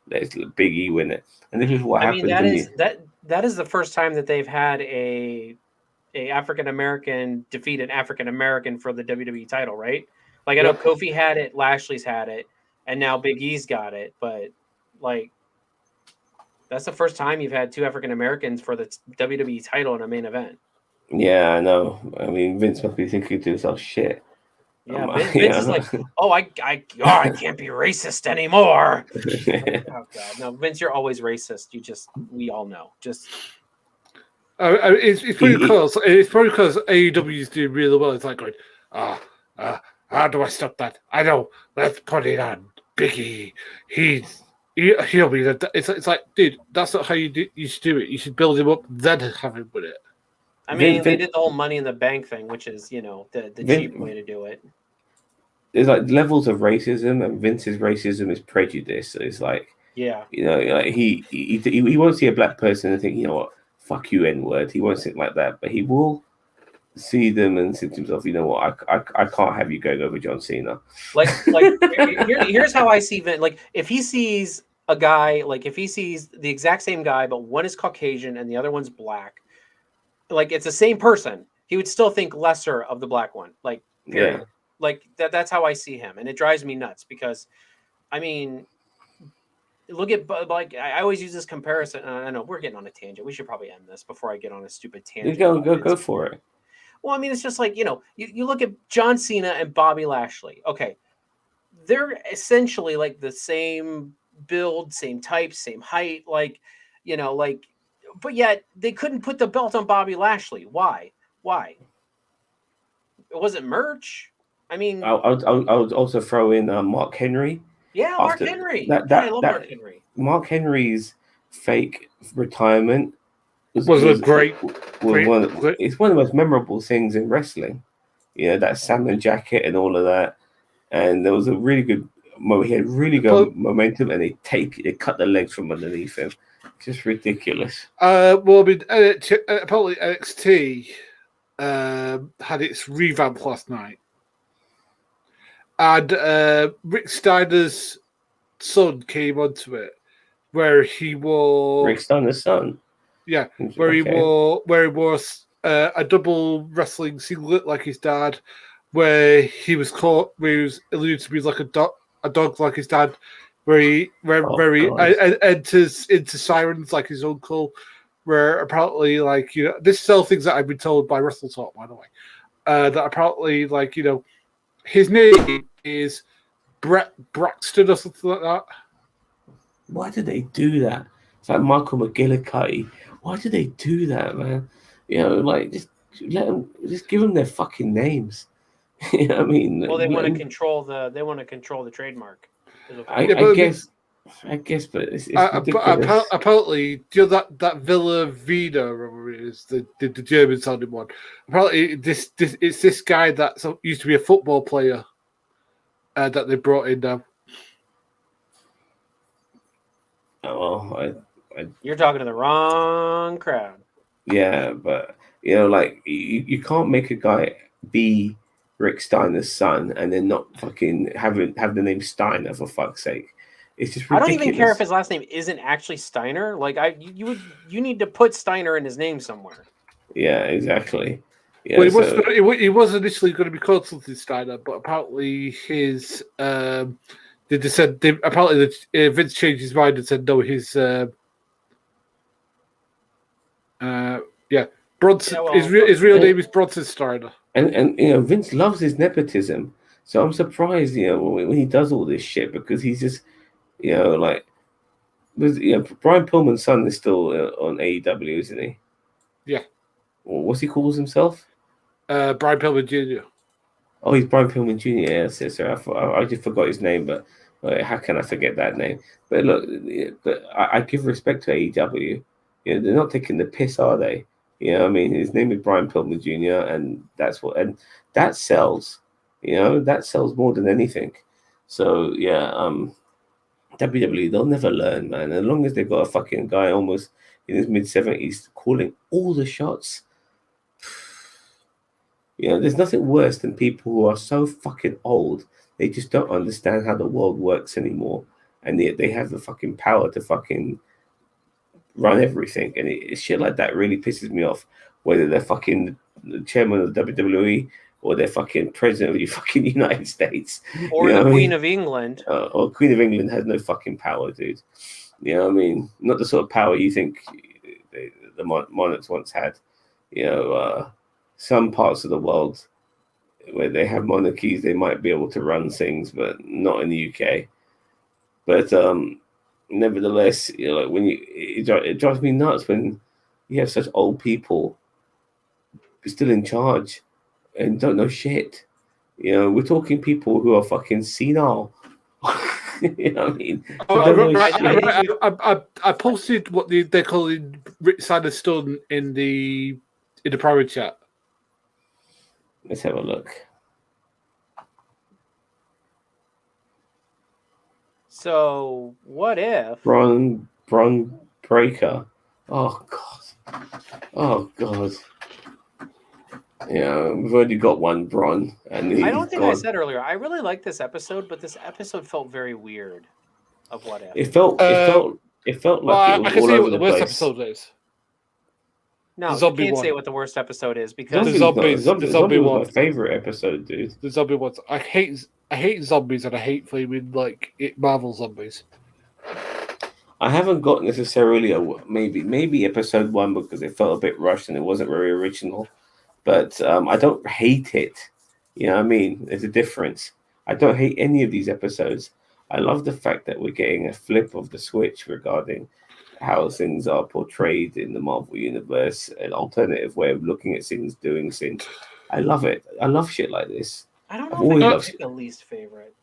Let's Big E win it. And this is what happens. I mean, that is the first time that they've had a African American defeat an African American for the WWE title, right? Like I know Kofi had it, Lashley's had it, and now Big E's got it. But like, that's the first time you've had two African Americans for the WWE title in a main event. Yeah, I know. I mean, Vince must be thinking to himself, shit. Yeah, Vince is like, I can't be racist anymore. Oh God, no, Vince, you're always racist. We all know. It's probably because AEW is doing really well. It's like going, how do I stop that? I know. Let's put it on Biggie. He'll be the. It's like, dude, that's not how you should do it. You should build him up, then have him with it. I mean, they did the whole Money in the Bank thing, which is, the cheap way to do it. There's like levels of racism, and Vince's racism is prejudice. So it's like, yeah, like he won't see a black person and think, you know what, fuck you, N-word. He won't think like that, but he will see them and think to himself, you know what, I can't have you going over John Cena. Like here's how I see Vince. Like if he sees a guy, like if he sees the exact same guy, but one is Caucasian and the other one's black. Like it's the same person, he would still think lesser of the black one. Like, period. Yeah. Like that's how I see him, and it drives me nuts because, I mean, look at like I always use this comparison. I know we're getting on a tangent. We should probably end this before I get on a stupid tangent. Go for it. Well, I mean, it's just like, you look at John Cena and Bobby Lashley. Okay, they're essentially like the same build, same type, same height, like, but yet they couldn't put the belt on Bobby Lashley. Why? It wasn't merch. I mean, I would also throw in Mark Henry. Yeah, Mark Henry. I love Mark Henry. Mark Henry's fake retirement was one of the most memorable things in wrestling. That salmon jacket and all of that. And there was a really good moment. He had really good momentum, and they cut the legs from underneath him. Just ridiculous. Well, I mean, apparently NXT had its revamp last night. And Rick Steiner's son came onto it, where he wore Rick Steiner's son. Yeah, where he wore a double wrestling singlet like his dad, where he was alluded to be like a dog like his dad, where he enters into sirens like his uncle, where apparently this is all things that I've been told by Wrestle Talk, by the way, that apparently his name is Brett Braxton or something like that. Why did they do that? It's like Michael McGillicuddy. Why did they do that, man? Just let them, just give them their fucking names. I mean, well, they want to control the trademark. I guess, but it's ridiculous. Apparently, that Villa Vida, or whatever it is, the German sounding one. Apparently, it's this guy that used to be a football player that they brought in now. Oh, you're talking to the wrong crowd. Yeah, but you can't make a guy be Rick Steiner's son and then not fucking have the name Steiner, for fuck's sake. It's just ridiculous. I don't even care if his last name isn't actually Steiner. You need to put Steiner in his name somewhere. Yeah, exactly. Yeah, well, he was initially going to be called something Steiner, but apparently his Vince changed his mind and said no. His Bronson. His real name is Bronson Steiner. And Vince loves his nepotism, so I'm surprised when he does all this shit, because he's just Brian Pillman's son is still on AEW, isn't he? Yeah. What's he calls himself? Brian Pillman Jr. Oh, he's Brian Pillman Jr. Yes, I just forgot his name, but how can I forget that name? But look, I give respect to AEW. They're not taking the piss, are they? I mean, his name is Brian Pillman Jr., and that sells. That sells more than anything. So yeah, WWE, they'll never learn, man. As long as they've got a fucking guy almost in his mid-70s calling all the shots. There's nothing worse than people who are so fucking old, they just don't understand how the world works anymore, and yet they have the fucking power to fucking run everything. And shit like that really pisses me off, whether they're fucking the chairman of the WWE or they're fucking president of the fucking United States. Or the Queen of England. Or Queen of England has no fucking power, dude. I mean? Not the sort of power you think the monarchs once had. Some parts of the world where they have monarchies, they might be able to run things, but not in the UK. But nevertheless, when it drives me nuts when you have such old people still in charge and don't know shit. We're talking people who are fucking senile. What I mean? I posted what they're calling Rick Steiner's son in the private chat. Let's have a look. So what if Bron Breakker? Oh god. Yeah, we've already got one Bron, and I don't think I said earlier. I really like this episode, but this episode felt very weird. Of what if? It felt like it was all over the place. Episode is. No, The you zombie can't one. say what the worst episode is because The Zombies, zombies- the zombie Zombie was one. my favorite episode, dude. The zombie ones. I hate zombies, and I hate flaming like Marvel zombies. I haven't got necessarily maybe episode 1 because it felt a bit rushed and it wasn't very original. But I don't hate it. You know what I mean? There's a difference. I don't hate any of these episodes. I love the fact that we're getting a flip of the switch regarding how things are portrayed in the Marvel universe, an alternative way of looking at things, doing things. I love it. I love shit like this. I don't I've know if always I loved can it. pick a least favorite.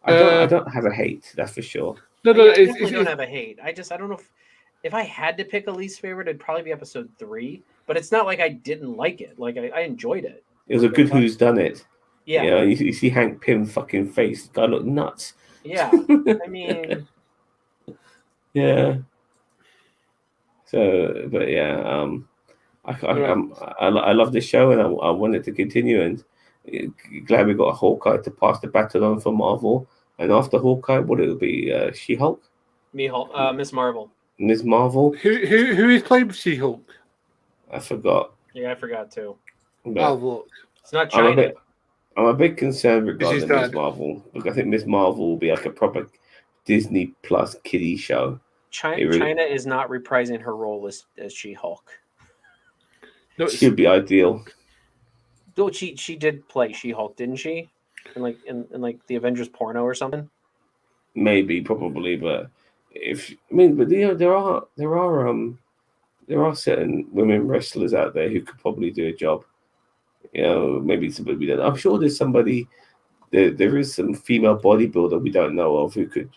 I don't have a hate, that's for sure. No, Yeah, I it's, definitely don't have a hate. I don't know if I had to pick a least favorite, it'd probably be episode 3. But it's not like I didn't like it. Like I enjoyed it. It was a good who's done it. Yeah, You know, you see Hank Pym fucking face. The guy looked nuts. yeah. I mean, Yeah. So, but yeah, I love this show and I want it to continue. And glad we got a Hawkeye to pass the baton on for Marvel. And after Hawkeye, what it will be? She-Hulk, Miss Marvel. Ms. Marvel. who is playing She-Hulk? I forgot. Yeah, I forgot too. But Oh look, It's not I'm a China. bit, I'm a bit concerned She's regarding Ms. dead. Marvel because I think Ms. Marvel will be like a proper Disney Plus kiddie show. China, it really- China is not reprising her role as She-Hulk. no, She'd be ideal. Though she did play She-Hulk, didn't she? In like the Avengers porno or something. Maybe, probably, but but you know, there are certain women wrestlers out there who could probably do a job. You know, maybe somebody we don't. I'm sure there's somebody. There is some female bodybuilder we don't know of who could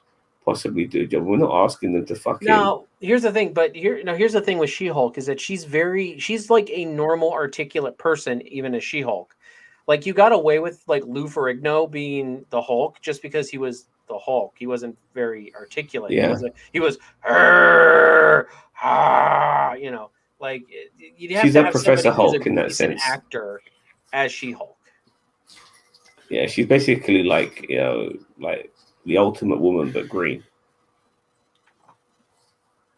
possibly do a job. We're not asking them to fucking. Now, here's the thing, here's the thing with She-Hulk is that she's like a normal, articulate person, even as She-Hulk. Like you got away with like Lou Ferrigno being the Hulk just because he was the Hulk. He wasn't very articulate. Yeah. He was "Arr, ah," you know, like you'd have She's to like have Professor somebody who's Hulk a in that decent sense. actor as She-Hulk. Yeah, she's basically like like the ultimate woman, but green.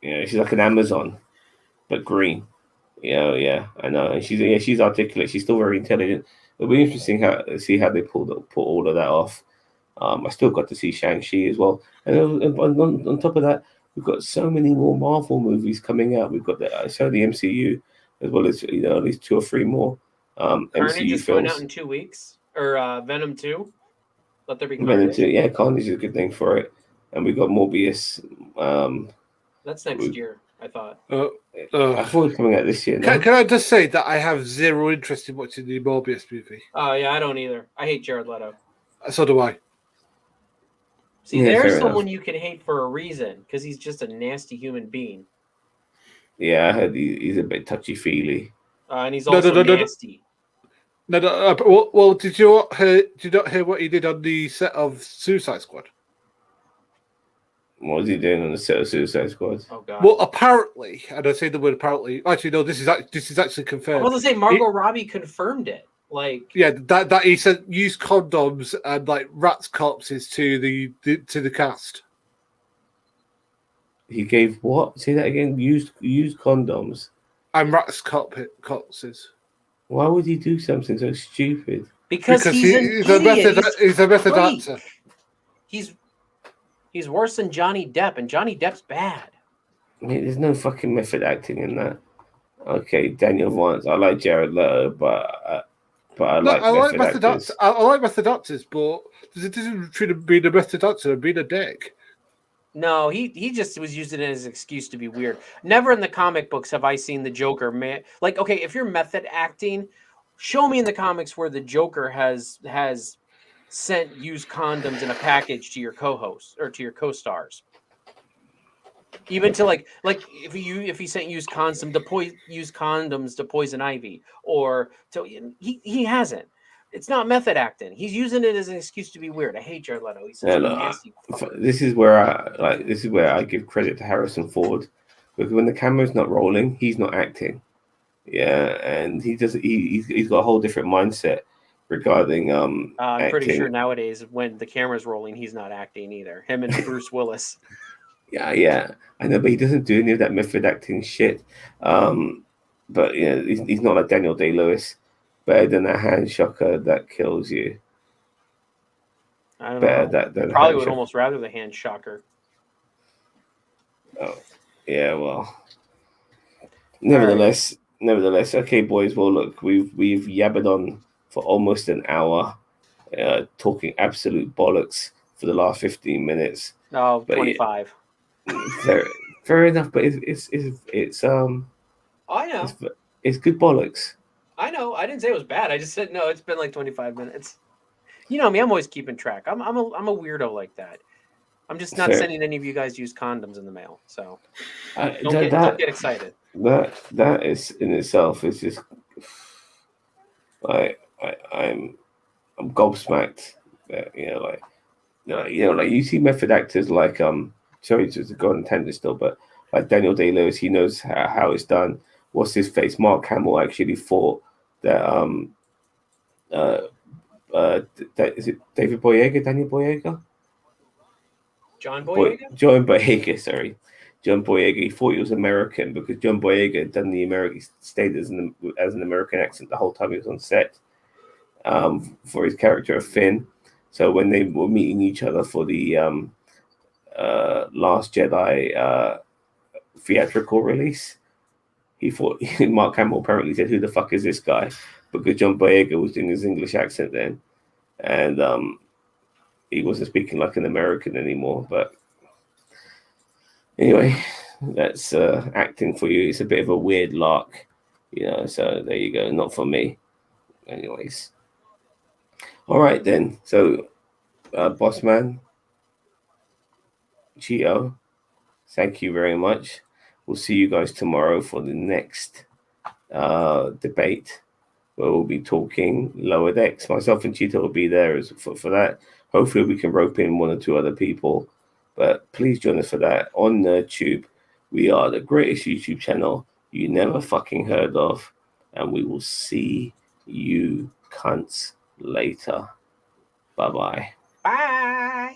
She's like an Amazon, but green. Yeah, I know. And she's articulate. She's still very intelligent. It'll be interesting see how they put all of that off. I still got to see Shang-Chi as well. And on top of that, we've got so many more Marvel movies coming out. We've got the MCU as well as at least 2 or 3 more Carnage MCU is coming out films. in 2 weeks, or Venom 2. Let there be Venom Carnage. 2, yeah, Carnage is a good thing for it. And we got Morbius. That's next year, I thought. I thought it was coming out this year. No? can I just say that I have zero interest in watching the Morbius movie? Oh yeah, I don't either. I hate Jared Leto. So do I. See, Yeah, there's fair someone enough. you can hate for a reason because he's just a nasty human being, Yeah, I heard he's a bit touchy-feely. and he's No, also no. nasty. No. Well, did you not hear what he did on the set of Suicide Squad? What was he doing on the set of Suicide Squad? Oh god. Well, apparently, and I say the word apparently. Actually, no. This is actually I confirmed. was gonna say Margot Robbie confirmed it. Like, Yeah, that he said use condoms and like rats corpses to the cast. He gave what? Say that again. Used condoms. And rats corpses. Why would he do something so stupid? because he's an he's a idiot. he's a method freak. actor. He's worse than Johnny Depp, and Johnny Depp's bad. I mean, there's no fucking method acting in that. Okay, Daniel Vance. I like Jared Leto, but I No, like I like method method actors. actors. I like method actors, but there's a difference between being a method actor and being a dick. No, he just was using it as an excuse to be weird. Never in the comic books have I seen the Joker like, okay, if you're method acting, show me in the comics where the Joker has sent used condoms in a package to your co-host or to your co-stars. Even to like if he sent used condoms to Poison Ivy or to he hasn't. It's not method acting. He's using it as an excuse to be weird. I hate Jared Leto. He's such a nasty fucker. This is where I give credit to Harrison Ford, because when the camera's not rolling, he's not acting. Yeah, and he's got a whole different mindset regarding I'm pretty acting. sure nowadays when the camera's rolling, he's not acting either. Him and Bruce Willis. Yeah, I know, but he doesn't do any of that method acting shit. but he's not like Daniel Day-Lewis. Better than a hand shocker that kills you. I don't Better know. that than I probably hand would shocker. almost rather the hand shocker. Oh, yeah. Well, nevertheless. Okay, boys. Well, look, we've yabbered on for almost an hour, talking absolute bollocks for the last 15 minutes. No, But 25. Fair enough. But it's I know. it's good bollocks. I know. I didn't say it was bad. I just said no. It's been like 25 minutes. You know me. I'm always keeping track. I'm a weirdo like that. I'm just not Fair. sending any of you guys used condoms in the mail. So Don't don't get excited. That is in itself is just I'm gobsmacked. That, like you see method actors like sorry to go on tangent still, but like Daniel Day-Lewis, he knows how it's done. What's his face? Mark Hamill actually thought that is it David Boyega, Daniel Boyega? John Boyega? John Boyega, sorry. John Boyega, he thought he was American because John Boyega had done the American, stayed as an American accent the whole time he was on set for his character of Finn. So when they were meeting each other for the Last Jedi theatrical release, he thought Mark Hamill apparently said, "Who the fuck is this guy?" Because John Boyega was doing his English accent then, and he wasn't speaking like an American anymore. But anyway, that's acting for you. It's a bit of a weird lark, so there you go. Not for me. Anyways. All right, then. So, Bossman, Cheeto, thank you very much. We'll see you guys tomorrow for the next debate where we'll be talking Lower Decks. Myself and Cheeto will be there for that. Hopefully, we can rope in one or two other people. But please join us for that on NerdTube. We are the greatest YouTube channel you never fucking heard of. And we will see you cunts later. Bye-bye. Bye.